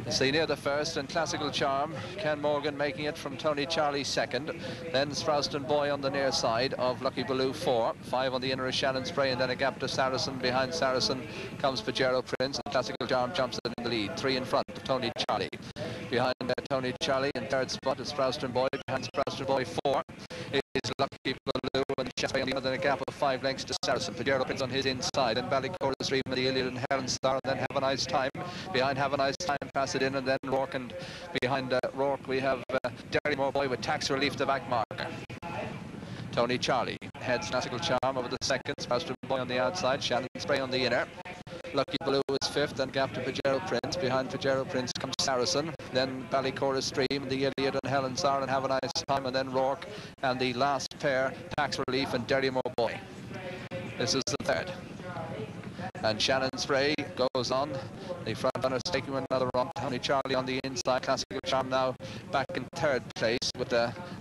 See near the first and Classical Charm, Ken Morgan making it from Tony Charlie second, then Sprouston Boy on the near side of Lucky Baloo 4, 5 on the inner is Shannon Spray, and then a gap to Saracen. Behind Saracen comes Pajero Prince, and Classical Charm jumps in the lead, 3 in front of Tony Charlie. Behind Tony Charlie in third spot is Sprouston Boy. Behind Sprouston Boy 4 is Lucky Baloo, and Shannon on the other, a gap of 5 lengths to Saracen. Pajero Prince on his inside, and Ballycorra Stream with the Iliad and Helen Star, and then Have a Nice Time. Behind Have a Nice Time, pass it in, and then Roark, and behind Roark we have Derrymore Boy with Tax Relief, the back marker. Tony Charlie heads Classical Charm over the second, Sprouston Boy on the outside, Shannon Spray on the inner. Lucky Baloo is fifth, and gap to Pajero Prince. Behind Pajero Prince comes Saracen, then Ballycorra Stream, the Iliad and Helen Sar, and Have a Nice Time, and then Roark, and the last pair, Tax Relief and Derrymore Boy. This is the third. And Shannon Spray goes on. The front runners taking another run. Tony Charlie on the inside. Classical Charm now back in third place with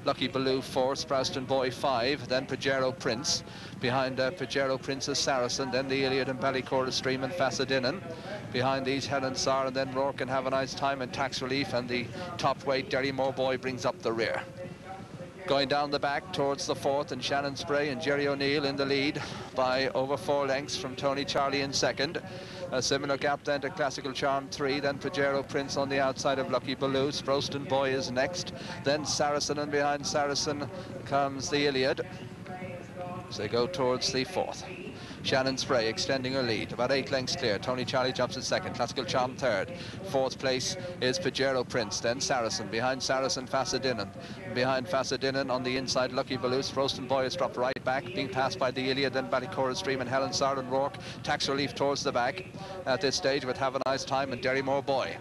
Lucky Baloo 4, Sprouston Boy 5, then Pajero Prince. Behind Pajero Prince is Saracen, then the Iliad and Ballycorra Stream and Fassadinan. Behind these Helen Sar, and then Roark and Have a Nice Time and Tax Relief, and the top weight Derrymore Boy brings up the rear. Going down the back towards the fourth, and Shannon Spray and Jerry O'Neill in the lead by over 4 lengths from Tony Charlie in second. A similar gap then to Classical Charm 3, then Pajero Prince on the outside of Lucky Baloo. Sprouston Boy is next, then Saracen, and behind Saracen comes the Iliad. So they go towards the fourth. Shannon Spray extending her lead, about 8 lengths clear. Tony Charlie jumps in second, Classical Charm third. Fourth place is Pajero Prince, then Saracen. Behind Saracen, Fassadinan. Behind Fassadinan on the inside, Lucky Baloo. Sprouston Boy is dropped right back, being passed by the Iliad, then Ballycorra Stream and Helen Sar and Roark. Tax Relief towards the back at this stage with Have a Nice Time and Derrymore Boy.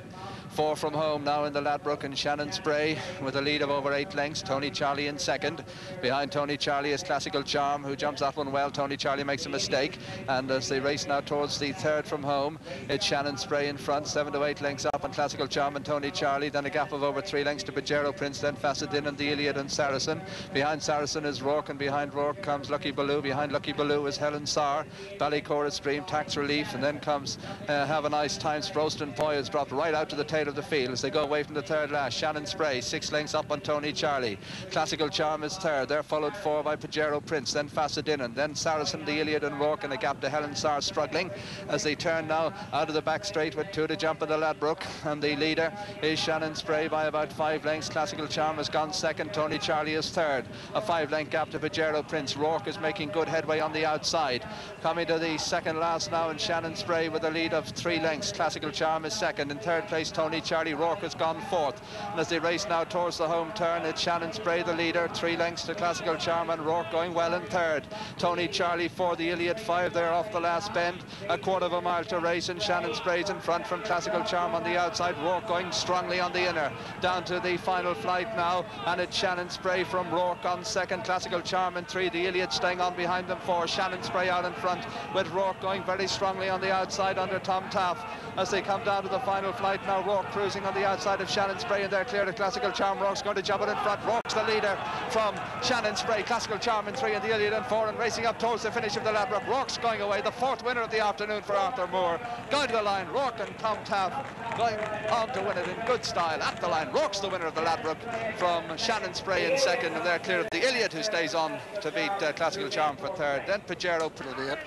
4 from home now in the Ladbroke, and Shannon Spray with a lead of over 8 lengths. Tony Charlie in second. Behind Tony Charlie is Classical Charm, who jumps that one well. Tony Charlie makes a mistake, and as they race now towards the third from home, it's Shannon Spray in front, 7 to 8 lengths up on Classical Charm and Tony Charlie, then a gap of over 3 lengths to Pajero Prince, then Fassadinan and the Iliad and Saracen. Behind Saracen is Roark, and behind Roark comes Lucky Baloo. Behind Lucky Baloo is Helen Sar, Ballycorra Stream, Tax Relief, and then comes Have a Nice Time. Sprouston Boy is dropped right out to the tail of the field as they go away from the third last. Shannon Spray 6 lengths up on Tony Charlie. Classical Charm is third. They're followed 4 by Pajero Prince, then Fassadinan, then Saracen, the Iliad and Roark, and a gap to Helen Sar struggling as they turn now out of the back straight with 2 to jump in the Ladbroke, and the leader is Shannon Spray by about 5 lengths. Classical Charm has gone second. Tony Charlie is third. A 5-length gap to Pajero Prince. Roark is making good headway on the outside. Coming to the second last now, and Shannon Spray with a lead of 3 lengths. Classical Charm is second. In third place, Tony Charlie. Roark has gone fourth. And as they race now towards the home turn, it's Shannon Spray the leader, 3 lengths to Classical Charm, and Roark going well in third. Tony Charlie 4, the Iliad 5 there off the last bend. A quarter of a mile to race, and Shannon Spray's in front from Classical Charm on the outside. Roark going strongly on the inner. Down to the final flight now, and it's Shannon Spray from Roark on second, Classical Charm in 3, the Iliad staying on behind them 4. Shannon Spray out in front, with Roark going very strongly on the outside under Tom Taff. As they come down to the final flight now, Roark cruising on the outside of Shannon Spray, and they're clear to Classical Charm. Roark's going to jump it in front. Roark's the leader from Shannon Spray. Classical Charm in 3, and the Iliad in 4, and racing up towards the finish of the Ladbroke. Roark's going away, the 4th winner of the afternoon for Arthur Moore. Going to the line, Roark and Tom Taff going on to win it in good style at the line. Roark's the winner of the Ladbroke from Shannon Spray in second, and they're clear of the Iliad, who stays on to beat Classical Charm for third. Then Pajero Prince.